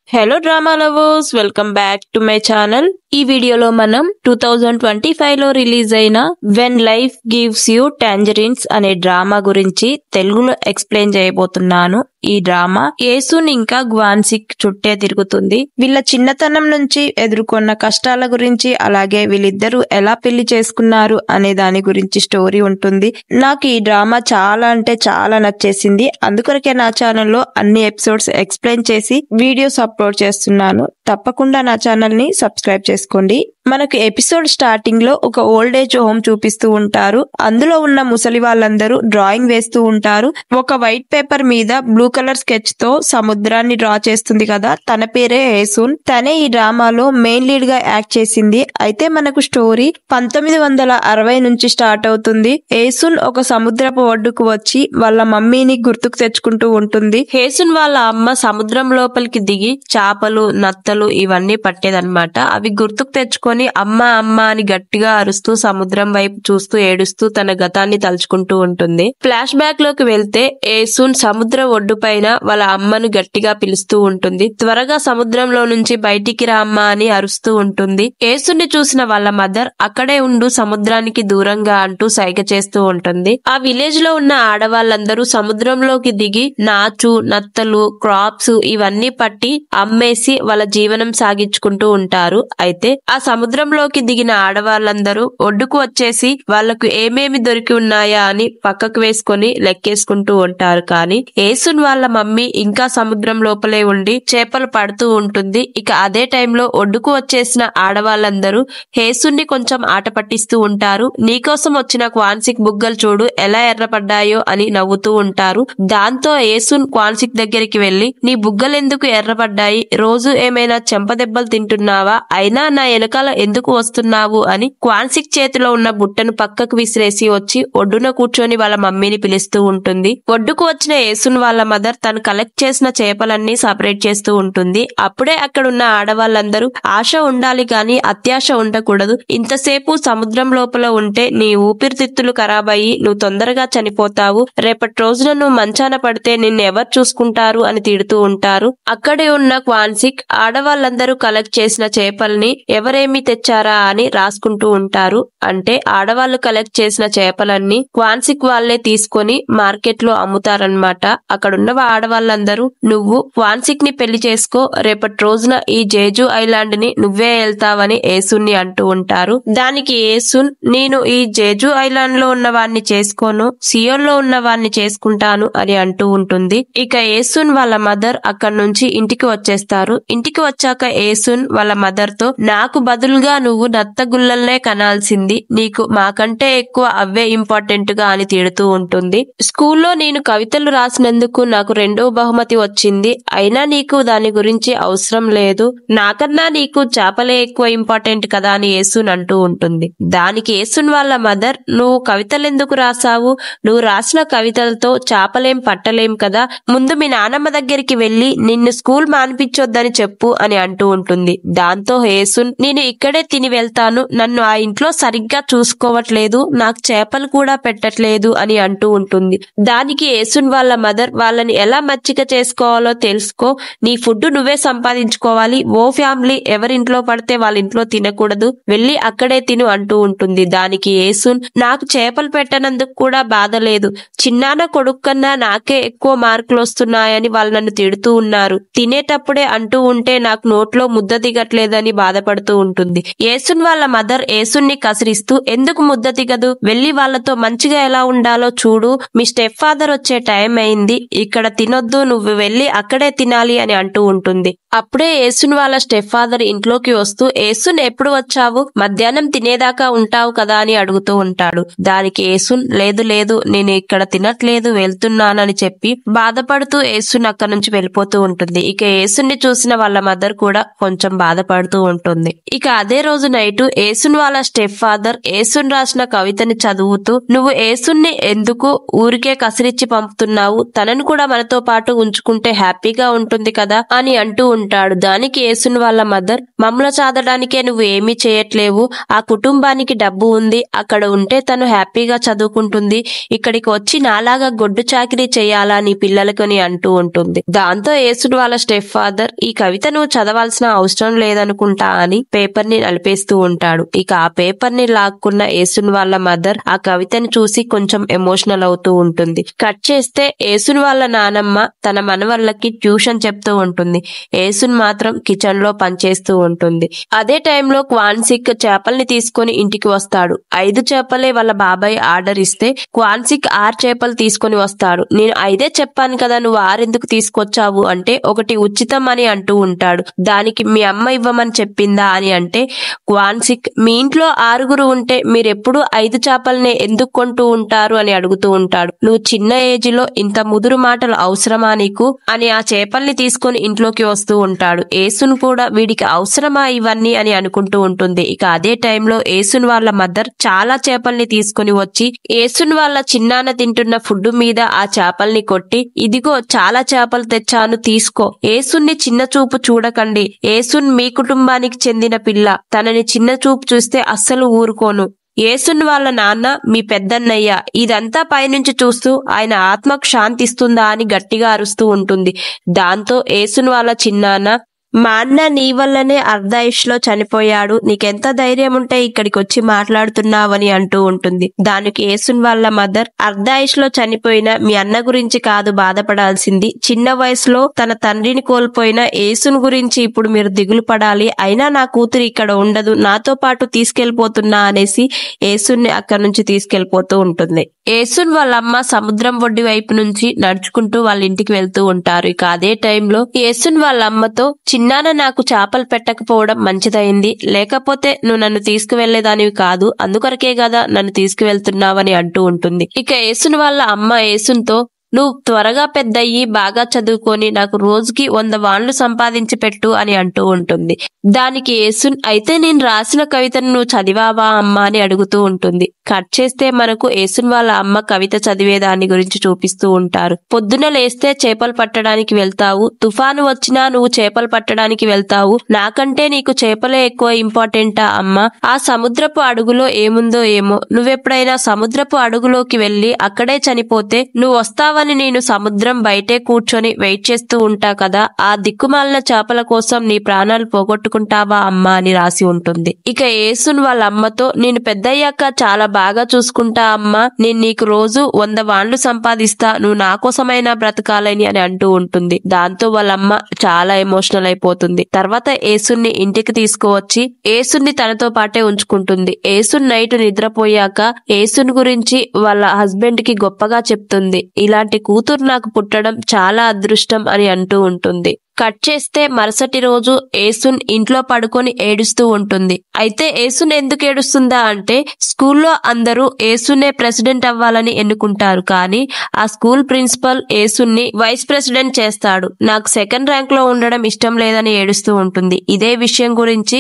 Hello drama lovers, welcome back to my channel. ఈ వీడియోలో మనం 2025 లో రిలీజ్ అయిన వెన్ లైఫ్ గివ్స్ యూ టాంజరీన్స్ అనే డ్రామా గురించి తెలుగులో ఎక్స్ప్లెయిన్ చేయబోతున్నాను. ఈ డ్రామా యేసున్ ఇంకా గ్వాన్సిక్ చుట్టే తిరుగుతుంది. వీళ్ళ చిన్నతనం నుంచి ఎదుర్కొన్న కష్టాల గురించి, అలాగే వీళ్ళిద్దరూ ఎలా పెళ్లి చేసుకున్నారు అనే దాని గురించి స్టోరీ ఉంటుంది. నాకు ఈ డ్రామా చాలా అంటే చాలా నచ్చేసింది. అందుకొరకే నా ఛానల్లో అన్ని ఎపిసోడ్స్ ఎక్స్ప్లెయిన్ చేసి వీడియోస్ అప్లోడ్ చేస్తున్నాను. తప్పకుండా నా ఛానల్ ని సబ్స్క్రైబ్ చేసుకోండి. మనకు ఎపిసోడ్ స్టార్టింగ్ లో ఒక ఓల్డ్ ఏజ్ హోమ్ చూపిస్తూ ఉంటారు. అందులో ఉన్న ముసలి వాళ్ళందరూ డ్రాయింగ్ వేస్తూ ఉంటారు. ఒక వైట్ పేపర్ మీద బ్లూ కలర్ స్కెచ్ తో సముద్రాన్ని డ్రా చేస్తుంది కదా, తన పేరే యేసున్. తనే ఈ డ్రామాలో మెయిన్ లీడ్ గా యాక్ట్ చేసింది. అయితే మనకు స్టోరీ 1960 నుంచి స్టార్ట్ అవుతుంది. యేసున్ ఒక సముద్రపు ఒడ్డుకు వచ్చి వాళ్ళ మమ్మీని గుర్తుకు తెచ్చుకుంటూ ఉంటుంది. యేసున్ వాళ్ళ అమ్మ సముద్రం లోపలికి దిగి చేపలు, నత్తలు ఇవన్నీ పట్టేదన్నమాట. అవి గుర్తుకు తెచ్చుకొని అమ్మ అమ్మ అని గట్టిగా అరుస్తూ సముద్రం వైపు చూస్తూ ఏడుస్తూ తన గతాన్ని తలుచుకుంటూ ఉంటుంది. ఫ్లాష్ బ్యాక్ లోకి వెళ్తే యేసున్ సముద్ర ఒడ్డు పైన వాళ్ళ అమ్మను గట్టిగా పిలుస్తూ ఉంటుంది. త్వరగా సముద్రంలో నుంచి బయటికి రా అమ్మ అని అరుస్తూ ఉంటుంది. యేసుని చూసిన వాళ్ళ మదర్ అక్కడే ఉండు సముద్రానికి దూరంగా అంటూ సైగ చేస్తూ ఉంటుంది. ఆ విలేజ్ లో ఉన్న ఆడవాళ్ళందరూ సముద్రంలోకి దిగి నాచు, నత్తలు, క్రాప్స్ ఇవన్నీ పట్టి అమ్మేసి వాళ్ళ జీవనం సాగించుకుంటూ ఉంటారు. అయితే ఆ సముద్రంలోకి దిగిన ఆడవాళ్ళందరూ ఒడ్డుకు వచ్చేసి వాళ్లకు ఏమేమి దొరికి ఉన్నాయా అని పక్కకు వేసుకొని లెక్కేసుకుంటూ ఉంటారు. కానీ యేసున్ వాళ్ళ మమ్మీ ఇంకా సముద్రం లోపలే ఉండి చేపలు పడుతూ ఉంటుంది. ఇక అదే టైంలో ఒడ్డుకు వచ్చేసిన ఆడవాళ్ళందరూ యేసున్ని కొంచెం ఆట పట్టిస్తూ ఉంటారు. నీకోసం వచ్చిన క్వాన్సిక్ బుగ్గలు చూడు ఎలా ఎర్రపడ్డాయో అని నవ్వుతూ ఉంటారు. దాంతో యేసున్ క్వాన్సిక్ దగ్గరికి వెళ్లి నీ బుగ్గలెందుకు ఎర్రపడ్డాయి, రోజు ఏమైనా చెంపదెబ్బలు తింటున్నావా, అయినా నా వెనకాల ఎందుకు వస్తున్నావు అని క్వాన్సిక్ చేతిలో ఉన్న బుట్టను పక్కకు విసిరేసి వచ్చి ఒడ్డున కూర్చొని వాళ్ళ మమ్మీని పిలుస్తూ ఉంటుంది. ఒడ్డుకు వచ్చిన యేసున్ వాళ్ళ మదర్ తను కలెక్ట్ చేసిన చేపలన్నీ సపరేట్ చేస్తూ ఉంటుంది. అప్పుడే అక్కడున్న ఆడవాళ్ళందరూ ఆశ ఉండాలి గాని అత్యాశ ఉండకూడదు, ఇంతసేపు సముద్రం లోపల ఉంటే నీ ఊపిరితిత్తులు ఖరాబయ్యి నువ్వు తొందరగా చనిపోతావు, రేపటి రోజున నువ్వు మంచాన పడితే నిన్ను ఎవరు చూసుకుంటారు అని తిడుతూ ఉంటారు. అక్కడే ఉన్న క్వాన్సిక్ ఆడవాళ్ళందరూ కలెక్ట్ చేసిన చేపల్ని ఎవరేమి తెచ్చారా అని రాసుకుంటూ ఉంటారు. అంటే ఆడవాళ్లు కలెక్ట్ చేసిన చేపలన్నీ క్వాన్సిక్ వాళ్లే తీసుకొని మార్కెట్ లో అమ్ముతారనమాట. అక్కడున్న ఆడవాళ్ళందరూ నువ్వు క్వాన్సిక్ ని పెళ్లి చేసుకో, రేపటి రోజున ఈ జేజు ఐలాండ్ ని నువ్వే వెళ్తావని యేసున్ ని అంటూ ఉంటారు. దానికి యేసున్ నేను ఈ జేజు ఐలాండ్ లో ఉన్న వాడిని చేసుకోను, సియోన్ లో ఉన్న వాడిని చేసుకుంటాను అని అంటూ ఉంటుంది. ఇక యేసున్ వాళ్ళ మదర్ అక్కడి నుంచి ఇంటికి వచ్చేస్తారు. ఇంటికి వచ్చాక యేసున్ వాళ్ళ మదర్ తో నాకు బదులుగా నువ్వు నత్తగుల్లల్నే కనాల్సింది, నీకు మాకంటే ఎక్కువ అవే ఇంపార్టెంట్ గా అని తిడుతూ ఉంటుంది. స్కూల్లో నేను కవితలు రాసినందుకు నాకు 2వ బహుమతి వచ్చింది, అయినా నీకు దాని గురించి అవసరం లేదు, నాకన్నా నీకు చేపలే ఎక్కువ ఇంపార్టెంట్ కదా అని యేసున్ అంటూ ఉంటుంది. దానికి యేసున్ వాళ్ళ మదర్ నువ్వు కవితలెందుకు రాసావు, నువ్వు రాసిన కవితలతో చేపలేం పట్టలేం కదా, ముందు మీ నానమ్మ దగ్గరికి వెళ్లి నిన్ను స్కూల్ మానిపించొద్దని చెప్పు అని అంటూ ఉంటుంది. దాంతో యేసున్ నేను ఇక్కడే తిని వెళ్తాను, నన్ను ఆ ఇంట్లో సరిగ్గా చూసుకోవట్లేదు, నాకు చేపలు కూడా పెట్టట్లేదు అని అంటూ ఉంటుంది. దానికి యేసున్ వాళ్ళ మదర్ వాళ్ళని ఎలా మచ్చిక చేసుకోవాలో తెలుసుకో, నీ ఫుడ్ నువ్వే సంపాదించుకోవాలి, ఓ ఫ్యామిలీ ఎవరింట్లో పడితే వాళ్ళ ఇంట్లో తినకూడదు, వెళ్లి అక్కడే తిను అంటూ ఉంటుంది. దానికి యేసున్ నాకు చేపలు పెట్టనందుకు కూడా బాధ లేదు, చిన్నాన్న కొడుకు కన్నా నాకే ఎక్కువ మార్కులు వస్తున్నాయని వాళ్ళు నన్ను తిడుతూ ఉన్నారు, తినేటప్పుడే అంటూ ఉంటే నాకు నోట్లో ముద్ద దిగట్లేదని బాధపడుతూ ఉంటుంది. యేసున్ వాళ్ళ మదర్ యేసున్ ని కసిరిస్తూ ఎందుకు ముద్ద దిగదు, వెళ్లి వాళ్ళతో మంచిగా ఎలా ఉండాలో చూడు, మీ స్టెప్ ఫాదర్ వచ్చే టైం అయింది, ఇక్కడ తినొద్దు, నువ్వు వెళ్లి అక్కడే తినాలి అని అంటూ ఉంటుంది. అప్పుడే యేసున్ వాళ్ళ స్టెప్ ఫాదర్ ఇంట్లోకి వస్తూ యేసున్ ఎప్పుడు వచ్చావు, మధ్యాహ్నం తినేదాకా ఉంటావు కదా అని అడుగుతూ ఉంటాడు. దానికి యేసున్ లేదు లేదు నేను ఇక్కడ తినట్లేదు వెళ్తున్నానని చెప్పి బాధపడుతూ యేసున్ అక్కడి నుంచి వెళ్ళిపోతూ ఉంటుంది. ఇక యేసున్ ని చూసిన వాళ్ళ మదర్ మదర్ కూడా కొంచెం బాధపడుతూ ఉంటుంది. ఇక అదే రోజు నైట్ యేసున్ వాళ్ళ స్టెప్ ఫాదర్ యేసున్ రాసిన కవితని చదువుతూ, నువ్వు యేసున్ని ఎందుకు ఊరికే కసిరిచ్చి పంపుతున్నావు, తనను కూడా మనతో పాటు ఉంచుకుంటే హ్యాపీగా ఉంటుంది కదా అని అంటూ ఉంటాడు. దానికి యేసున్ వాళ్ళ మదర్, మమ్మల్ని చాదడానికే నువ్వు ఏమీ చేయట్లేవు, ఆ కుటుంబానికి డబ్బు ఉంది, అక్కడ ఉంటే తను హ్యాపీగా చదువుకుంటుంది, ఇక్కడికి వచ్చి నాలాగా గొడ్డు చాకిరీ చేయాలా నీ పిల్లలకని అంటూ ఉంటుంది. దాంతో యేసున్ వాళ్ళ స్టెప్ ఫాదర్, ఈ కవిత నువ్వు చదవాల్సిన అవసరం లేదనుకుంటా అని పేపర్ ని నలిపేస్తూ ఉంటాడు. ఇక ఆ పేపర్ ని లాక్కున్న యేసున్ వాళ్ళ మదర్ ఆ కవితని చూసి కొంచెం ఎమోషనల్ అవుతూ ఉంటుంది. కట్ చేస్తే యేసున్ వాళ్ళ నానమ్మ తన మనవళ్ళకి ట్యూషన్ చెప్తూ ఉంటుంది. యేసున్ మాత్రం కిచెన్ లో పనిచేస్తూ ఉంటుంది. అదే టైంలో క్వాన్సిక్ చేపల్ని తీసుకొని ఇంటికి వస్తాడు. 5 చేపలే వాళ్ళ బాబాయ్ ఆర్డర్ ఇస్తే క్వాన్సిక్ 6 చేపలు తీసుకొని వస్తాడు. నేను 5 చెప్పాను కదా, నువ్వు 6 ఎందుకు తీసుకొచ్చావు అంటే, ఒకటి ఉచితం అని అంటూ ఉంటాడు. దానికి మీ అమ్మ ఇవ్వమని చెప్పిందా అని అంటే, క్వాన్సిక్, మీ ఇంట్లో 6 ఉంటే మీరెప్పుడు 5 చేపల్ని ఎందుకు కొంటూ ఉంటారు అని అడుగుతూ ఉంటాడు. నువ్వు చిన్న ఏజ్ లో ఇంత ముదురు మాటలు అవసరమా నీకు అని ఆ చేపల్ని తీసుకొని ఇంట్లోకి వస్తూ ఉంటాడు. యేసున్ కూడా వీడికి అవసరమా ఇవన్నీ అని అనుకుంటూ ఉంటుంది. ఇక అదే టైంలో యేసున్ వాళ్ళ మదర్ చాలా చేపల్ని తీసుకుని వచ్చి యేసున్ వాళ్ళ చిన్నాన్న తింటున్న ఫుడ్ మీద ఆ చేపల్ని కొట్టి, ఇదిగో చాలా చేపలు తెచ్చాను తీసుకో, యేసున్ని చిన్న చూపు చూడకండి, యేసున్ మీ కుటుంబానికి చెందిన పిల్ల, తనని చిన్న చూపు చూస్తే అస్సలు ఊరుకోను, యేసున్ వాళ్ళ నాన్న మీ పెద్దన్నయ్య, ఇదంతా పైనుంచి చూస్తూ ఆయన ఆత్మకు శాంతిస్తుందా అని గట్టిగా అరుస్తూ ఉంటుంది. దాంతో యేసున్ వాళ్ళ చిన్నాన్న, మా అన్న నీ వల్లనే అర్ధాయుష్లో చనిపోయాడు, నీకెంత ధైర్యం ఉంటే ఇక్కడికి వచ్చి మాట్లాడుతున్నావని అంటూ ఉంటుంది. దానికి యేసున్ వాళ్ళ మదర్, అర్ధాయుష్లో చనిపోయిన మీ అన్న గురించి కాదు బాధపడాల్సింది, చిన్న వయసులో తన తండ్రిని కోల్పోయిన యేసున్ గురించి ఇప్పుడు మీరు దిగులు పడాలి, అయినా నా కూతురు ఇక్కడ ఉండదు, నాతో పాటు తీసుకెళ్లిపోతున్నా అనేసి యేసున్ని అక్కడి నుంచి తీసుకెళ్లిపోతూ ఉంటుంది. యేసున్ వాళ్ళ అమ్మ సముద్రం ఒడ్డి వైపు నుంచి నడుచుకుంటూ వాళ్ళ ఇంటికి వెళ్తూ ఉంటారు. ఇక అదే టైంలో యేసున్ వాళ్ళ అమ్మతో, చిన్నాన్న నాకు చేపలు పెట్టకపోవడం మంచిదైంది, లేకపోతే నువ్వు నన్ను తీసుకువెళ్లేదానివి కాదు, అందుకొరకే కదా నన్ను తీసుకువెళ్తున్నావని అంటూ ఉంటుంది. ఇక యేసున్ వాళ్ళ అమ్మ యేసున్తో, నువ్వు త్వరగా పెద్దయ్యి బాగా చదువుకొని నాకు రోజుకి 100 వాన్లు సంపాదించి పెట్టు అని అంటూ ఉంటుంది. దానికి యేసున్, అయితే నేను రాసిన కవితను నువ్వు చదివావా అమ్మా అని అడుగుతూ ఉంటుంది. కట్ చేస్తే మనకు యేసున్ వాళ్ళ అమ్మ కవిత చదివే దాని గురించి చూపిస్తూ ఉంటారు. పొద్దున లేస్తే చేపలు పట్టడానికి వెళ్తావు, తుఫాను వచ్చినా నువ్వు చేపలు పట్టడానికి వెళ్తావు, నాకంటే నీకు చేపలే ఎక్కువ ఇంపార్టెంటా అమ్మా, ఆ సముద్రపు అడుగులో ఏముందో ఏమో, నువ్వెప్పుడైనా సముద్రపు అడుగులోకి వెళ్లి అక్కడే చనిపోతే నువ్వు వస్తావని నేను సముద్రం బయటే కూర్చొని వెయిట్ చేస్తూ ఉంటా కదా, ఆ దిక్కుమాలిన చేపల కోసం నీ ప్రాణాలు పోగొట్టుకుంటావా అమ్మా అని రాసి ఉంటుంది. ఇక యేసున్ వాళ్ళ అమ్మతో, నేను పెద్దయ్యాక చాలా బాగా చూసుకుంటా అమ్మా, నేను నీకు రోజు 100 వాన్లు సంపాదిస్తా, నువ్వు నా కోసమైనా బ్రతకాలని అని అంటూ ఉంటుంది. దాంతో వాళ్ళమ్మ చాలా ఎమోషనల్ అయిపోతుంది. తర్వాత యేసున్ని ఇంటికి తీసుకువచ్చి యేసున్ని తనతో పాటే ఉంచుకుంటుంది. యేసున్ నైట్ నిద్రపోయాక యేసున్ గురించి వాళ్ళ హస్బెండ్ కి గొప్పగా చెప్తుంది. ఇలాంటి కూతురు నాకు పుట్టడం చాలా అదృష్టం అని అంటూ ఉంటుంది. కట్ చేస్తే మరుసటి రోజు యేసున్ ఇంట్లో పడుకొని ఏడుస్తూ ఉంటుంది. అయితే యేసున్ ఎందుకు ఏడుస్తుందా అంటే, స్కూల్లో అందరూ యేసునే ప్రెసిడెంట్ అవ్వాలని ఎన్నుకుంటారు, కానీ ఆ స్కూల్ ప్రిన్సిపల్ యేసున్ని వైస్ ప్రెసిడెంట్ చేస్తాడు, నాకు 2nd ర్యాంక్ లో ఉండడం ఇష్టం లేదని ఏడుస్తూ ఉంటుంది. ఇదే విషయం గురించి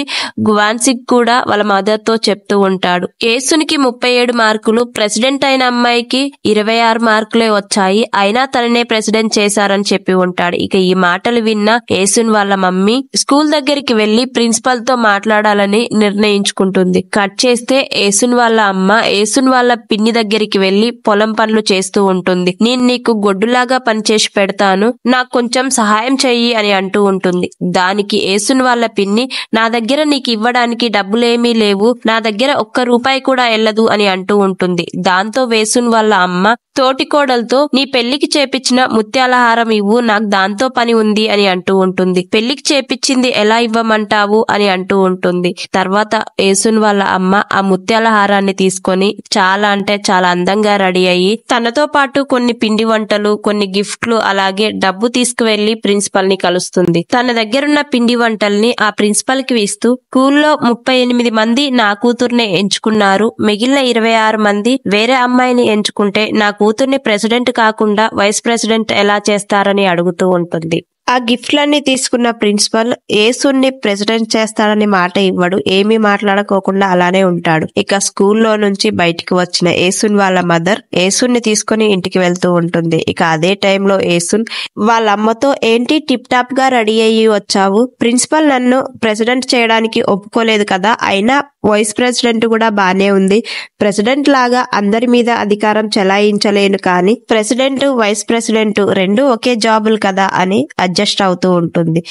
క్వాన్సిక్ కూడా వాళ్ళ మదర్ తో చెప్తూ ఉంటాడు. యేసునికి 37 మార్కులు, ప్రెసిడెంట్ అయిన అమ్మాయికి 26 మార్కులే వచ్చాయి, అయినా తననే ప్రెసిడెంట్ చేశారని చెప్పి ఉంటాడు. ఇక ఈ మాటలు విన్న యేసున్ వాళ్ళ మమ్మీ స్కూల్ దగ్గరికి వెళ్లి ప్రిన్సిపల్ తో మాట్లాడాలని నిర్ణయించుకుంటుంది. కట్ చేస్తే యేసున్ వాళ్ళ అమ్మ యేసున్ వాళ్ళ పిన్ని దగ్గరికి వెళ్లి పొలం పనులు చేస్తూ ఉంటుంది. నేను నీకు గొడ్డులాగా పనిచేసి పెడతాను, నాకు కొంచెం సహాయం చెయ్యి అని అంటూ ఉంటుంది. దానికి యేసున్ వాళ్ళ పిన్ని, నా దగ్గర నీకు ఇవ్వడానికి డబ్బులేమీ లేవు, నా దగ్గర 1 రూపాయి కూడా ఎల్లదు అని అంటూ ఉంటుంది. దాంతో యేసున్ వాళ్ళ అమ్మ తోటికోడలతో, నీ పెళ్లికి చేపించిన ముత్యాల హారం ఇవ్వు, నాకు దాంతో పని ఉంది అని అంటూ ఉంటుంది. పెళ్లికి చేపించింది ఎలా ఇవ్వమంటావు అని అంటూ ఉంటుంది. తర్వాత యేసున్ వాళ్ళ అమ్మ ఆ ముత్యాల హారాన్ని తీసుకొని చాలా అంటే చాలా అందంగా రెడీ అయ్యి తనతో పాటు కొన్ని పిండి వంటలు, కొన్ని గిఫ్ట్లు, అలాగే డబ్బు తీసుకువెళ్లి ప్రిన్సిపల్ ని కలుస్తుంది. తన దగ్గరున్న పిండి వంటల్ని ఆ ప్రిన్సిపల్ కి ఇస్తూ, స్కూల్లో 38 మంది నా కూతుర్నే ఎంచుకున్నారు, మిగిలిన 26 మంది వేరే అమ్మాయిని ఎంచుకుంటే నా కూతుర్ని ప్రెసిడెంట్ కాకుండా వైస్ ప్రెసిడెంట్ ఎలా చేస్తారని అడుగుతూ ఉంటుంది. ఆ గిఫ్ట్లన్నీ తీసుకున్న ప్రిన్సిపల్ యేసుని ప్రెసిడెంట్ చేస్తాడని మాట ఇవ్వడు. ఏమీ మాట్లాడుకోకుండా అలానే ఉంటాడు. ఇక స్కూల్లో నుంచి బయటికి వచ్చిన యేసున్ వాళ్ళ మదర్ యేసుని తీసుకుని ఇంటికి వెళ్తూ ఉంటుంది. ఇక అదే టైంలో యేసున్ వాళ్ళ అమ్మతో, ఏంటి టిప్ టాప్ గా రెడీ అయ్యి వచ్చావు? ప్రిన్సిపల్ నన్ను ప్రెసిడెంట్ చేయడానికి ఒప్పుకోలేదు కదా, అయినా వైస్ ప్రెసిడెంట్ కూడా బానే ఉంది. ప్రెసిడెంట్ లాగా అందరి మీద అధికారం చెలాయించలేను, కానీ ప్రెసిడెంట్ వైస్ ప్రెసిడెంట్ రెండు ఒకే జాబులు కదా అని అడ్జస్ట్ అవుతూ ఉంటుంది.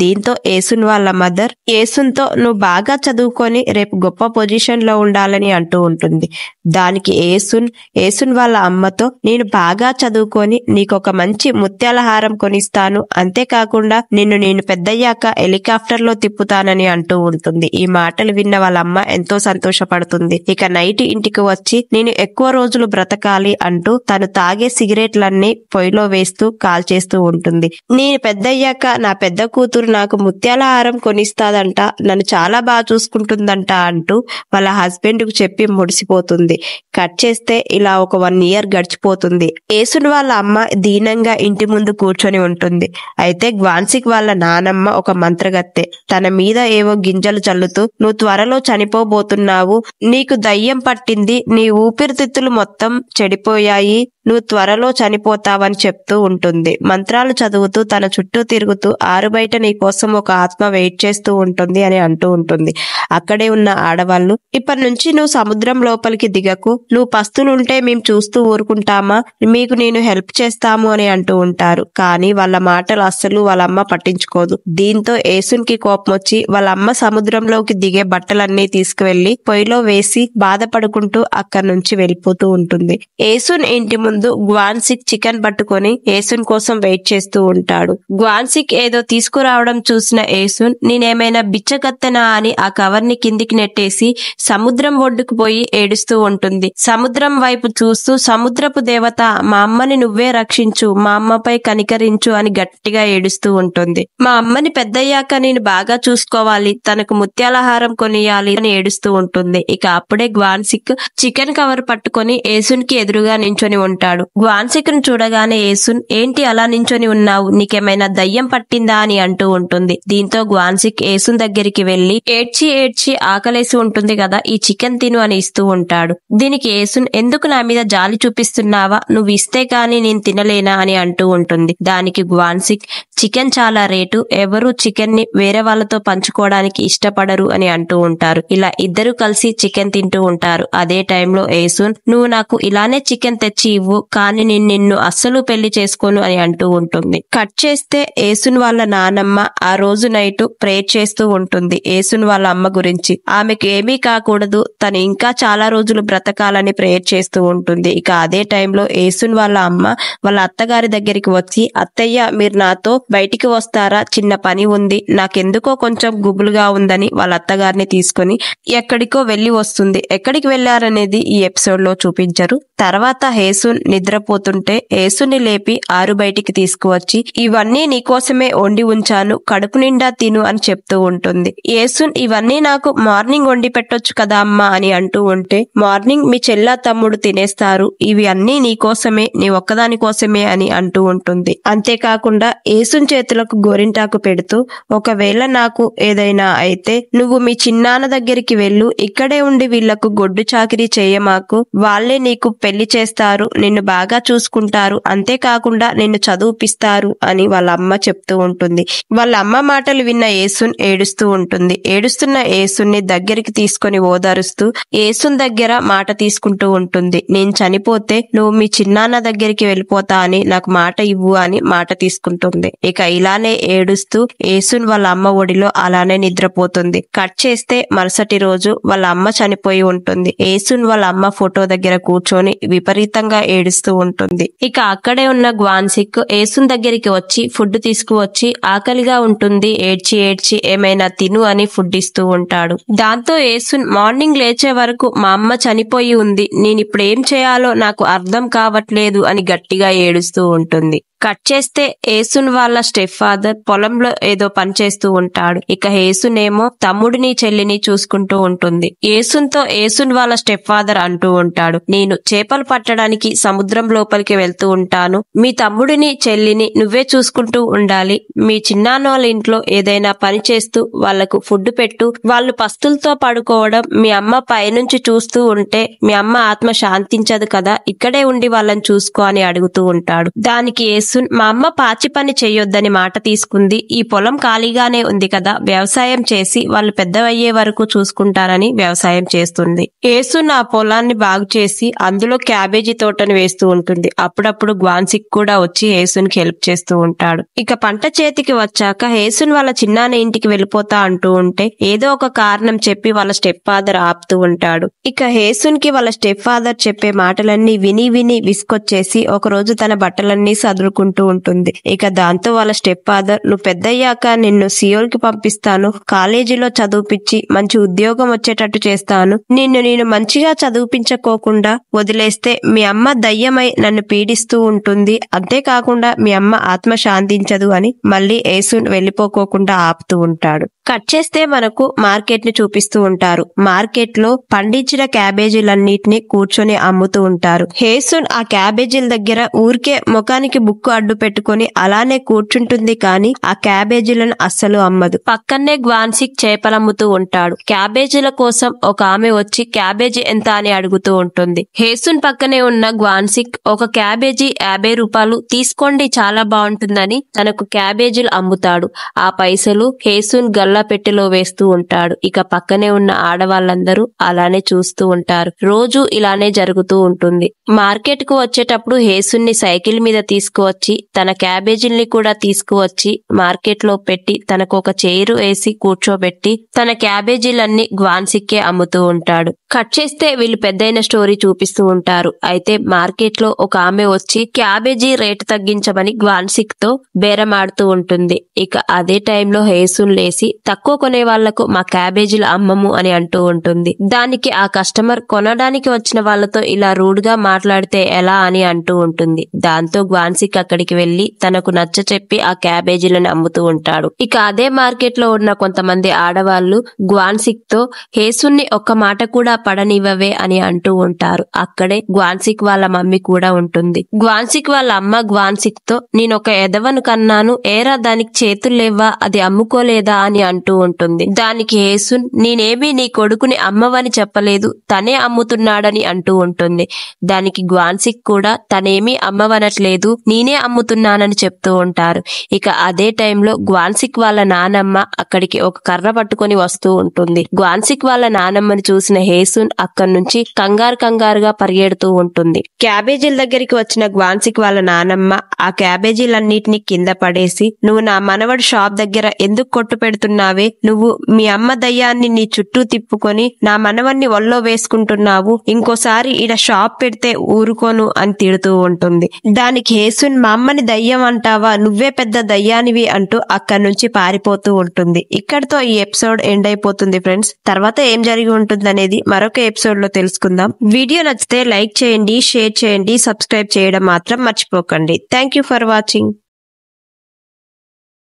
దీంతో యేసున్ వాళ్ళ మదర్ యేసున్తో, నువ్వు బాగా చదువుకొని రేపు గొప్ప పొజిషన్ లో ఉండాలని అంటూ ఉంటుంది. దానికి యేసున్ వాళ్ళ అమ్మతో, నేను బాగా చదువుకొని నీకు ఒక మంచి ముత్యాల హారం కొనిస్తాను, అంతేకాకుండా నేను పెద్దయ్యాక హెలికాప్టర్ లో తిప్పుతానని అంటూ ఉంటుంది. ఈ మాటలు విన్న వాళ్ళ అమ్మ ఎంతో సంతోషపడుతుంది. ఇక నైట్ ఇంటికి వచ్చి నేను ఎక్కువ రోజులు బ్రతకాలి అంటూ తను తాగే సిగరెట్లన్నీ పొయ్యిలో వేస్తూ కాల్చేస్తూ ఉంటుంది. నేను పెద్దయ్యాక నా పెద్ద కూతురు నాకు ముత్యాల హారం కొనిస్తాదంట, నన్ను చాలా బాగా చూసుకుంటుందంట అంటూ వాళ్ళ హస్బెండ్ కు చెప్పి ముడిసిపోతుంది. కట్ చేస్తే ఇలా ఒక 1 year గడిచిపోతుంది. యేసున్ వాళ్ళ అమ్మ దీనంగా ఇంటి ముందు కూర్చొని ఉంటుంది. అయితే గ్వాన్సిక్ వాళ్ళ నానమ్మ ఒక మంత్రగత్తె. తన మీద ఏవో గింజలు చల్లుతూ, నువ్వు త్వరలో చనిపోబోతున్నావు, నీకు దయ్యం పట్టింది, నీ ఊపిరితిత్తులు మొత్తం చెడిపోయాయి, నువ్వు త్వరలో చనిపోతావని చెప్తూ ఉంటుంది. మంత్రాలు చదువుతూ తన చుట్టూ తిరుగుతూ ఆరుబయట నీ కోసం ఒక ఆత్మ వెయిట్ చేస్తూ ఉంటుంది అని అంటూ ఉంటుంది. అక్కడే ఉన్న ఆడవాళ్ళు, ఇప్పటి నుంచి నువ్వు సముద్రం లోపలికి దిగకు, నువ్వు పస్తులుంటే మేము చూస్తూ ఊరుకుంటామా, మీకు నేను హెల్ప్ చేస్తాము అని అంటూ ఉంటారు. కానీ వాళ్ళ మాటలు అస్సలు వాళ్ళ అమ్మ పట్టించుకోదు. దీంతో యేసున్ కి కోపం వచ్చి వాళ్ళ అమ్మ సముద్రంలోకి దిగే బట్టలన్నీ తీసుకువెళ్లి పొయ్యిలో వేసి బాధపడుకుంటూ అక్కడి నుంచి వెళ్ళిపోతూ ఉంటుంది. యేసున్ ఇంటి ముందు గ్వాన్సిక్ చికెన్ పట్టుకొని యేసున్ కోసం వెయిట్ చేస్తూ ఉంటాడు. గ్వాన్సిక్ ఏదో తీసుకురావడం చూసిన యేసున్, నేనేమైనా బిచ్చగత్తెనా అని ఆ కవర్ ని కిందికి నెట్టేసి సముద్రం ఒడ్డుకు పోయి ఏడుస్తూ ఉంటుంది. సముద్రం వైపు చూస్తూ, సముద్రపు దేవత, మా అమ్మని నువ్వే రక్షించు, మా అమ్మపై కనికరించు అని గట్టిగా ఏడుస్తూ ఉంటుంది. మా అమ్మని పెద్దయ్యాక నేను బాగా చూసుకోవాలి, తనకు ముత్యాల హారం కొనియాలి అని ఏడుస్తూ ఉంటుంది. ఇక అప్పుడే గ్వాన్సిక్ చికెన్ కవర్ పట్టుకొని యేసున్ కి ఎదురుగా నించొని ఉంటాడు. గ్వాన్సిక్ ను చూడగానే యేసున్, ఏంటి అలా నించొని ఉన్నావు, నీకేమైనా దయ్యం పట్టిందా అని అంటూ ఉంటుంది. దీంతో గ్వాన్సిక్ యేసున్ దగ్గరికి వెళ్లి ఏడ్చి ఆకలేసి ఉంటుంది కదా, ఈ చికెన్ తిను అని ఇస్తూ ఉంటాడు. దీనికి యేసున్, ఎందుకు నా మీద జాలి చూపిస్తున్నావా, నువ్వు ఇస్తే గాని నేను తినలేనా అని అంటూ ఉంటుంది. దానికి గ్వాన్సిక్, చికెన్ చాలా రేటు, ఎవరు చికెన్ ని వేరే వాళ్ళతో పంచుకోవడానికి ఇష్టపడరు అని అంటూ ఉంటారు. ఇలా ఇద్దరు కలిసి చికెన్ తింటూ ఉంటారు. అదే టైంలో యేసున్, నువ్వు నాకు ఇలానే చికెన్ తెచ్చి ఇవ్వు, కానీ నేను నిన్ను అస్సలు పెళ్లి చేసుకోను అని అంటూ ఉంటుంది. కట్ చేస్తే యేసున్ వాళ్ళ నానమ్మ ఆ రోజు నైట్ ప్రేయర్ చేస్తూ ఉంటుంది యేసున్ వాళ్ళ అమ్మ గురించి. ఆమెకు ఏమీ కాకూడదు, తను ఇంకా చాలా రోజులు బ్రతకాలని ప్రేయర్ చేస్తూ ఉంటుంది. ఇక అదే టైంలో యేసున్ వాళ్ళ అమ్మ వాళ్ళ అత్తగారి దగ్గరికి వచ్చి, అత్తయ్య మీరు నాతో బయటికి వస్తారా, చిన్న పని ఉంది, నాకెందుకో కొంచెం గుబులుగా ఉందని వాళ్ళ అత్తగారిని తీసుకుని ఎక్కడికో వెళ్లి వస్తుంది. ఎక్కడికి వెళ్లారనేది ఈ ఎపిసోడ్ లో చూపించరు. తర్వాత యేసున్ నిద్రపోతుంటే యేసుని లేపి ఆరు బయటికి తీసుకువచ్చి, ఇవన్నీ నీకోసమే వండి ఉంచాను, కడుపు నిండా తిను అని చెప్తూ ఉంటుంది. యేసున్, ఇవన్నీ నాకు మార్నింగ్ వండి పెట్టొచ్చు కదా అమ్మా అని అంటూ ఉంటే, మార్నింగ్ మీ చెల్లా తమ్ముడు తినేస్తారు, ఇవి అన్నీ నీకోసమే, నీ ఒక్కదాని కోసమే అని అంటూ ఉంటుంది. అంతేకాకుండా యేసున్ చేతులకు గోరింటాకు పెడుతూ, ఒకవేళ నాకు ఏదైనా అయితే నువ్వు మీ చిన్నాన్న దగ్గరికి వెళ్ళు, ఇక్కడే ఉండి వీళ్లకు గొడ్డు చాకిరీ చేయమాకు, వాళ్లే నీకు పెళ్లి చేస్తారు, నిన్ను బాగా చూసుకుంటారు, అంతేకాకుండా నిన్ను చదువుపిస్తారు అని వాళ్ళ అమ్మ చెప్తూ ఉంటుంది. వాళ్ళ అమ్మ మాటలు విన్న యేసున్ ఏడుస్తూ ఉంటుంది. ఏడుస్తున్న యేసున్ని దగ్గరికి తీసుకొని ఓదారుస్తూ యేసున్ దగ్గర మాట తీసుకుంటూ ఉంటుంది. నేను చనిపోతే నువ్వు మీ చిన్నాన్న దగ్గరికి వెళ్ళిపోతా అని నాకు మాట ఇవ్వు అని మాట తీసుకుంటుంది. ఇక ఇలానే ఏడుస్తూ యేసున్ వాళ్ళ అమ్మ ఒడిలో అలానే నిద్రపోతుంది. కట్ చేస్తే మరుసటి రోజు వాళ్ళ అమ్మ చనిపోయి ఉంటుంది. యేసున్ వాళ్ళ అమ్మ ఫోటో దగ్గర కూర్చొని విపరీతంగా ఏడుస్తూ ఉంటుంది. ఇక అక్కడే ఉన్న గ్వాన్సిక్ యేసున్ దగ్గరికి వచ్చి ఫుడ్ తీసుకువచ్చి, ఆకలిగా ఉంటుంది, ఏడ్చి ఏమైనా తిను అని ఫుడ్ ఇస్తూ ఉంటాడు. దాంతో యేసున్, మార్నింగ్ లేచే వరకు మా అమ్మ చనిపోయి ఉంది, నేనిప్పుడు ఏం చేయాలో నాకు అర్థం కావట్లేదు అని గట్టిగా ఏడుస్తూ ఉంటుంది. కట్ చేస్తే ఏసున్ వాళ్ళ స్టెప్ ఫాదర్ పొలంలో ఏదో పని చేస్తూ ఉంటాడు. ఇక ఏసునేమో తమ్ముడిని చెల్లిని చూసుకుంటూ ఉంటుంది. ఏసున్తో ఏసున్ వాళ్ళ స్టెప్ ఫాదర్ అంటూ ఉంటాడు, నేను చేపలు పట్టడానికి సముద్రం లోపలికి వెళ్తూ ఉంటాను, మీ తమ్ముడిని చెల్లిని నువ్వే చూసుకుంటూ ఉండాలి, మీ చిన్నాన్నోళ్ళ ఇంట్లో ఏదైనా పని చేస్తూ వాళ్లకు ఫుడ్ పెట్టు, వాళ్ళు పస్తులతో పడుకోవడం మీ అమ్మ పైనుంచి చూస్తూ ఉంటే మీ అమ్మ ఆత్మ శాంతించదు కదా, ఇక్కడే ఉండి వాళ్ళని చూసుకో అని అడుగుతూ ఉంటాడు. దానికి ఏసున్, మా అమ్మ పాచి పని చెయ్యొద్దని మాట తీసుకుంది, ఈ పొలం ఖాళీగానే ఉంది కదా, వ్యవసాయం చేసి వాళ్ళు పెద్దవయ్యే వరకు చూసుకుంటారని వ్యవసాయం చేస్తుంది. ఏసున్ ఆ పొలాన్ని బాగు చేసి అందులో క్యాబేజీ తోటను వేస్తూ ఉంటుంది. అప్పుడప్పుడు గ్వాన్సిక్ కూడా వచ్చి ఏసున్ కి హెల్ప్ చేస్తూ ఉంటాడు. ఇక పంట చేతికి వచ్చాక ఏసున్ వాళ్ళ చిన్నాన్న ఇంటికి వెళ్ళిపోతా అంటూ ఉంటే ఏదో ఒక కారణం చెప్పి వాళ్ళ స్టెప్ ఫాదర్ ఆపుతూ ఉంటాడు. ఇక ఏసున్ కి వాళ్ళ స్టెప్ ఫాదర్ చెప్పే మాటలన్నీ విని విని విసుకొచ్చేసి ఒకరోజు తన బట్టలన్నీ సదురుకుంటూ ఉంటుంది. ఇక దాంతో వాళ్ళ స్టెప్ ఫాదర్, నువ్వు పెద్దయ్యాక నిన్ను సియోల్ కి పంపిస్తాను, కాలేజీలో చదువుపిచ్చి మంచి ఉద్యోగం వచ్చేటట్టు చేస్తాను, నేను మంచిగా చదువుపించకోకుండా వదిలేస్తే మీ అమ్మ దయ్యమై నన్ను పీడిస్తూ ఉంటుంది, అంతేకాకుండా మీ అమ్మ ఆత్మ శాంతించదు అని మళ్ళీ ఏసున్ వెళ్లిపోకోకుండా ఆపుతూ ఉంటాడు. కట్ చేస్తే మనకు మార్కెట్ ని చూపిస్తూ ఉంటారు. మార్కెట్ లో పండించిన క్యాబేజీలన్నిటిని కూర్చొని అమ్ముతూ ఉంటారు. హేసున్ ఆ క్యాబేజీల దగ్గర ఊరికే ముఖానికి బుక్కు అడ్డు పెట్టుకుని అలానే కూర్చుంటుంది, కానీ ఆ క్యాబేజీలను అస్సలు అమ్మదు. పక్కనే గ్వాన్సిక్ చేపలమ్ముతూ ఉంటాడు. క్యాబేజీల కోసం ఒక ఆమె వచ్చి క్యాబేజీ ఎంత అని అడుగుతూ ఉంటుంది. హేసున్ పక్కనే ఉన్న గ్వాన్సిక్ ఒక క్యాబేజీ 50 రూపాయలు తీసుకోండి, చాలా బాగుంటుందని తనకు క్యాబేజీలు అమ్ముతాడు. ఆ పైసలు హేసున్ గల్లా పెట్టెలో వేస్తూ ఉంటాడు. ఇక పక్కనే ఉన్న ఆడవాళ్ళందరూ అలానే చూస్తూ ఉంటారు. రోజు ఇలానే జరుగుతూ ఉంటుంది. మార్కెట్ కు వచ్చేటప్పుడు హేసున్ని సైకిల్ మీద తీసుకువచ్చి తన క్యాబేజీల్ని కూడా తీసుకువచ్చి మార్కెట్ లో పెట్టి తనకు ఒక చైరు వేసి కూర్చోబెట్టి తన క్యాబేజీలన్నీ గ్వాన్సిక్కే అమ్ముతూ ఉంటాడు. కట్ చేస్తే వీళ్ళు పెద్దయిన స్టోరీ చూపిస్తూ ఉంటారు. అయితే మార్కెట్ లో ఒక ఆమె వచ్చి క్యాబేజీ రేటు తగ్గించమని గ్వాన్సిక్ తో బేరమాడుతూ ఉంటుంది. ఇక అదే టైంలో హేసున్ లేసి తక్కువ కొనే వాళ్లకు మా క్యాబేజీలు అమ్మము అని అంటూ ఉంటుంది. దానికి ఆ కస్టమర్ కొనడానికి వచ్చిన వాళ్లతో ఇలా రూడ్ గా మాట్లాడితే ఎలా అని అంటూ ఉంటుంది. దాంతో గ్వాన్సిక్ అక్కడికి వెళ్లి తనకు నచ్చ చెప్పి ఆ క్యాబేజీలను అమ్ముతూ ఉంటాడు. ఇక అదే మార్కెట్ లో ఉన్న కొంతమంది ఆడవాళ్లు గ్వాన్సిక్ తో హేసున్ని ఒక్క మాట కూడా పడనివ్వవే అని అంటూ ఉంటారు. అక్కడే గ్వాన్సిక్ వాళ్ళ మమ్మీ కూడా ఉంటుంది. గ్వాన్సిక్ వాళ్ళ అమ్మ గ్వాన్సిక్ తో, నేనొక ఎదవను కన్నాను, ఏరా దానికి చేతుల్లేవా, అది అమ్ముకోలేదా అని అంటూ ఉంటుంది. దానికి హేసున్, నేనేమీ నీ కొడుకుని అమ్మవని చెప్పలేదు, తనే అమ్ముతున్నాడని అంటూ ఉంటుంది. దానికి గ్వాన్సిక్ కూడా తనేమీ అమ్మవనట్లేదు, నేనే అమ్ముతున్నానని చెప్తూ ఉంటారు. ఇక అదే టైంలో గ్వాన్సిక్ వాళ్ళ నానమ్మ అక్కడికి ఒక కర్ర పట్టుకొని వస్తూ ఉంటుంది. గ్వాన్సిక్ వాళ్ళ నానమ్మని చూసిన హేసున్ అక్కడి నుంచి కంగారుగా పరిగెడుతూ ఉంటుంది. క్యాబేజీల దగ్గరికి వచ్చిన గ్వాన్సిక్ వాళ్ళ నానమ్మ ఆ క్యాబేజీలన్నిటినీ కింద పడేసి, నువ్వు నా మనవడి షాప్ దగ్గర ఎందుకు కొట్టు పెడుతున్నావే, నువ్వు మీ అమ్మ దయ్యాన్ని నీ చుట్టూ తిప్పుకొని నా మనవన్ని ఒళ్ళో వేసుకుంటున్నావు, ఇంకోసారి ఈడ షాప్ పెడితే ఊరుకోను అని తిడుతూ ఉంటుంది. దానికి హేసున్, మా అమ్మని దయ్యం అంటావా, నువ్వే పెద్ద దయ్యానివి అంటూ అక్కడి నుంచి పారిపోతూ ఉంటుంది. ఇక్కడితో ఈ ఎపిసోడ్ ఎండ్ అయిపోతుంది ఫ్రెండ్స్. తర్వాత ఏం జరిగి ఉంటుంది అనేది మరొక ఎపిసోడ్ లో తెలుసుకుందాం. వీడియో నచ్చితే లైక్ చేయండి, షేర్ చేయండి, సబ్స్క్రైబ్ చేయడం మాత్రం మర్చిపోకండి. Thank you for watching.